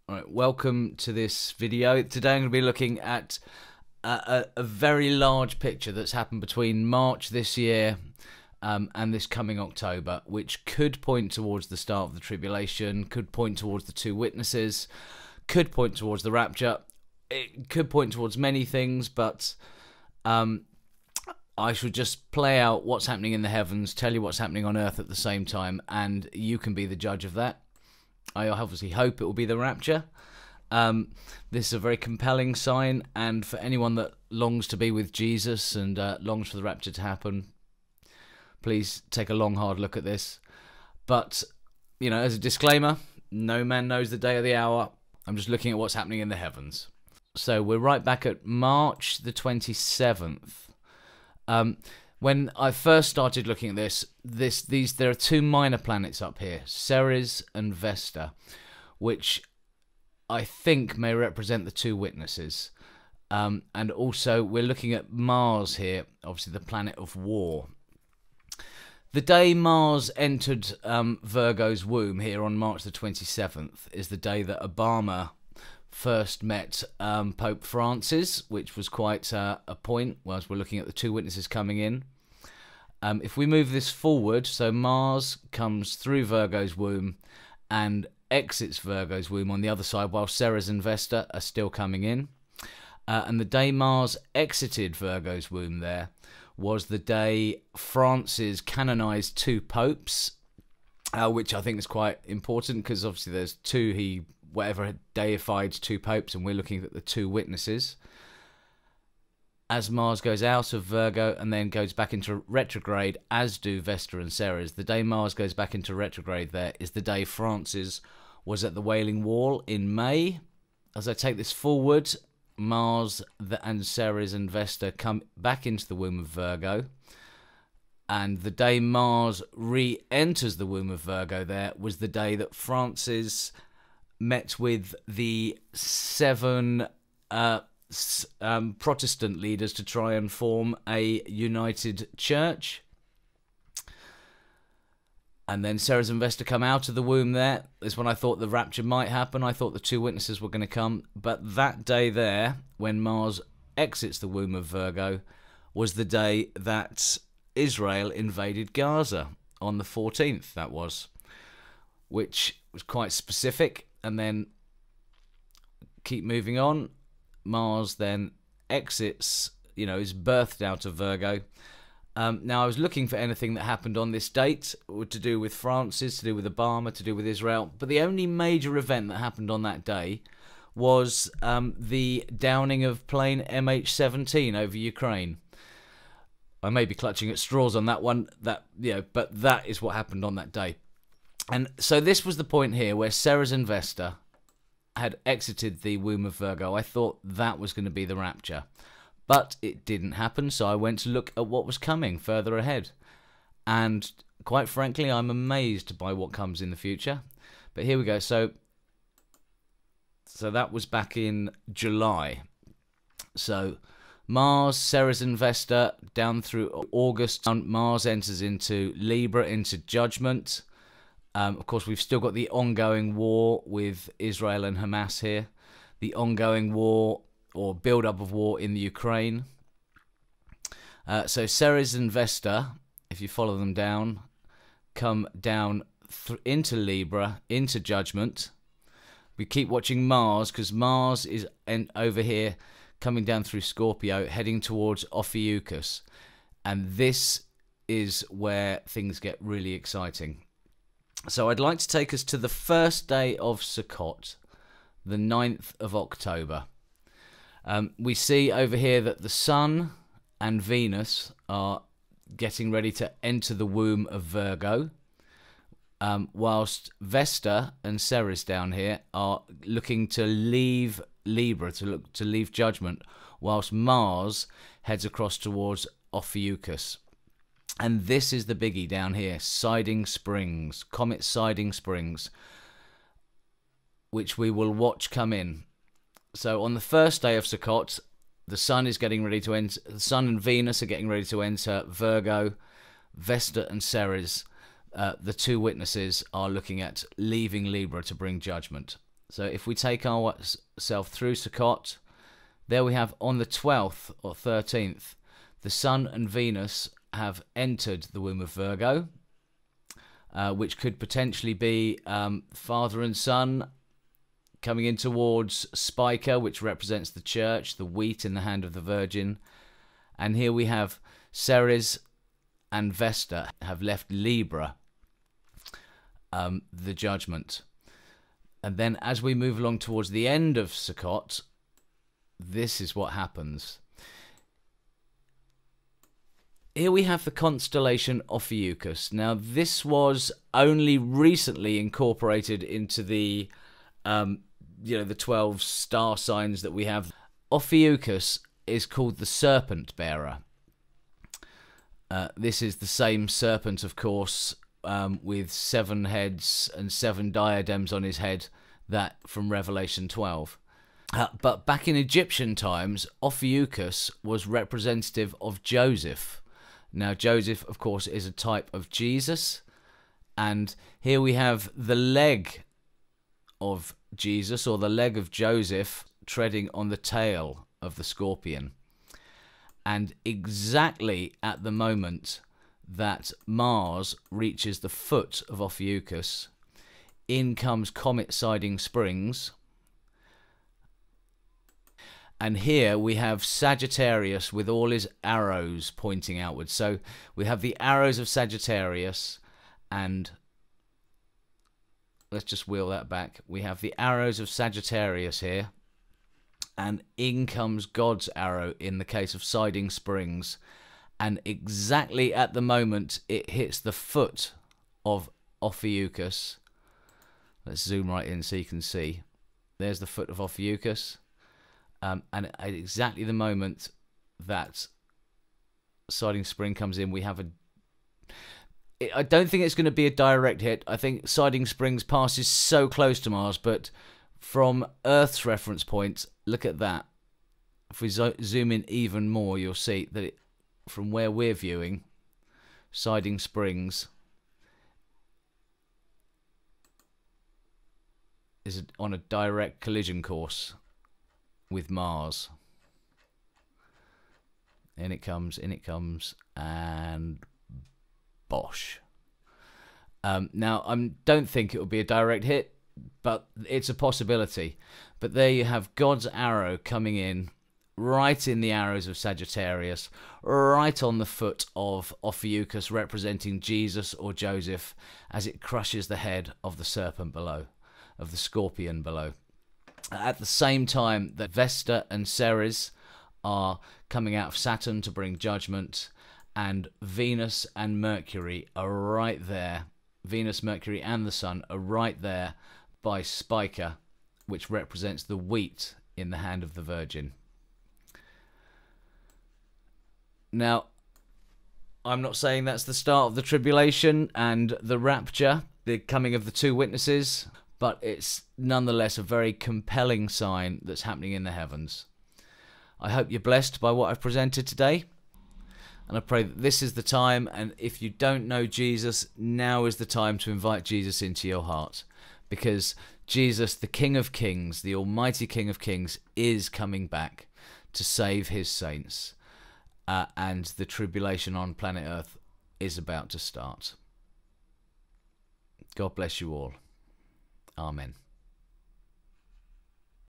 Alright, welcome to this video. Today I'm going to be looking at a very large picture that's happened between March this year and this coming October, which could point towards the start of the Tribulation, could point towards the two witnesses, could point towards the Rapture. It could point towards many things, but I should just play out what's happening in the heavens, tell you what's happening on earth at the same time, and you can be the judge of that. I obviously hope it will be the Rapture. This is a very compelling sign, and for anyone that longs to be with Jesus and longs for the Rapture to happen, please take a long, hard look at this. But, you know, as a disclaimer, no man knows the day or the hour. I'm just looking at what's happening in the heavens. So we're right back at March the 27th. When I first started looking at this, there are two minor planets up here, Ceres and Vesta, which I think may represent the two witnesses. And also we're looking at Mars here, obviously the planet of war. The day Mars entered Virgo's womb here on March the 27th is the day that Obama first met Pope Francis, which was quite a point whilst we're looking at the two witnesses coming in. If we move this forward, so Mars comes through Virgo's womb and exits Virgo's womb on the other side, while Ceres and Vesta are still coming in. And the day Mars exited Virgo's womb there was the day Francis canonized two popes, which I think is quite important because obviously there's two, he deified two popes, and we're looking at the two witnesses. As Mars goes out of Virgo and then goes back into retrograde, as do Vesta and Ceres, the day Mars goes back into retrograde there is the day Francis was at the Wailing Wall in May. As I take this forward, Mars and Ceres and Vesta come back into the womb of Virgo. And the day Mars re-enters the womb of Virgo there was the day that Francis met with the seven Protestant leaders to try and form a united church. And then Ceres and Vesta come out of the womb there. This is when I thought the Rapture might happen. I thought the two witnesses were going to come. But that day there, when Mars exits the womb of Virgo, was the day that Israel invaded Gaza on the 14th, that was. Which was quite specific. And then keep moving on. Mars then exits, is birthed out of Virgo. Now, I was looking for anything that happened on this date to do with Francis, to do with Obama, to do with Israel. But the only major event that happened on that day was the downing of plane MH17 over Ukraine. I may be clutching at straws on that one, but that is what happened on that day. And so this was the point here where Ceres and Vesta had exited the womb of Virgo. I thought that was going to be the Rapture, but it didn't happen, so I went to look at what was coming further ahead, and quite frankly I'm amazed by what comes in the future. But here we go. So that was back in July. So Mars, Ceres and Vesta down through August. Mars enters into Libra, into Judgment. Of course, we've still got the ongoing war with Israel and Hamas here. The ongoing war or build-up of war in the Ukraine. So Ceres and Vesta, if you follow them down, come down into Libra, into Judgment. We keep watching Mars because Mars is over here coming down through Scorpio, heading towards Ophiuchus. And this is where things get really exciting. So I'd like to take us to the first day of Sukkot, the 9th of October. We see over here that the Sun and Venus are getting ready to enter the womb of Virgo, whilst Vesta and Ceres down here are looking to leave Libra, to leave Judgment, whilst Mars heads across towards Ophiuchus. And this is the biggie down here, Siding Springs, Comet Siding Springs, which we will watch come in. So on the first day of Sukkot, the Sun is getting ready to enter. The Sun and Venus are getting ready to enter Virgo. Vesta and Ceres, the two witnesses, are looking at leaving Libra to bring judgment. So if we take ourselves through Sukkot, there we have on the 12th or 13th, the Sun and Venus have entered the womb of Virgo, which could potentially be father and son coming in towards Spica, which represents the church, the wheat in the hand of the Virgin. And here we have Ceres and Vesta have left Libra, the judgment. And then as we move along towards the end of Sukkot, this is what happens. Here we have the constellation Ophiuchus. Now, this was only recently incorporated into the, the 12 star signs that we have. Ophiuchus is called the serpent bearer. This is the same serpent, of course, with 7 heads and 7 diadems on his head, that from Revelation 12. But back in Egyptian times, Ophiuchus was representative of Joseph. Now, Joseph, of course, is a type of Jesus. And here we have the leg of Jesus, or the leg of Joseph, treading on the tail of the scorpion. And exactly at the moment that Mars reaches the foot of Ophiuchus, in comes Comet Siding Springs. And here we have Sagittarius with all his arrows pointing outwards. So we have the arrows of Sagittarius, and let's just wheel that back. We have the arrows of Sagittarius here, and in comes God's arrow in the case of Siding Springs. And exactly at the moment it hits the foot of Ophiuchus. Let's zoom right in so you can see. There's the foot of Ophiuchus. And at exactly the moment that Siding Spring comes in, we have I don't think it's going to be a direct hit. I think Siding Springs passes so close to Mars, but from Earth's reference point, look at that. If we zoom in even more, you'll see that from where we're viewing, Siding Springs is on a direct collision course with Mars. In it comes, and bosh. Now, I don't think it will be a direct hit, but it's a possibility. But there you have God's arrow coming in, right in the arrows of Sagittarius, right on the foot of Ophiuchus, representing Jesus or Joseph, as it crushes the head of the serpent below, of the scorpion below. At the same time that Vesta and Ceres are coming out of Saturn to bring judgment, and Venus and Mercury are right there. Venus, Mercury and the Sun are right there by Spica, which represents the wheat in the hand of the Virgin. Now, I'm not saying that's the start of the tribulation and the rapture, the coming of the 2 witnesses, but it's nonetheless a very compelling sign that's happening in the heavens. I hope you're blessed by what I've presented today, and I pray that this is the time, and if you don't know Jesus, now is the time to invite Jesus into your heart, because Jesus, the King of Kings, the Almighty King of Kings, is coming back to save his saints, and the tribulation on planet Earth is about to start. God bless you all. Amen.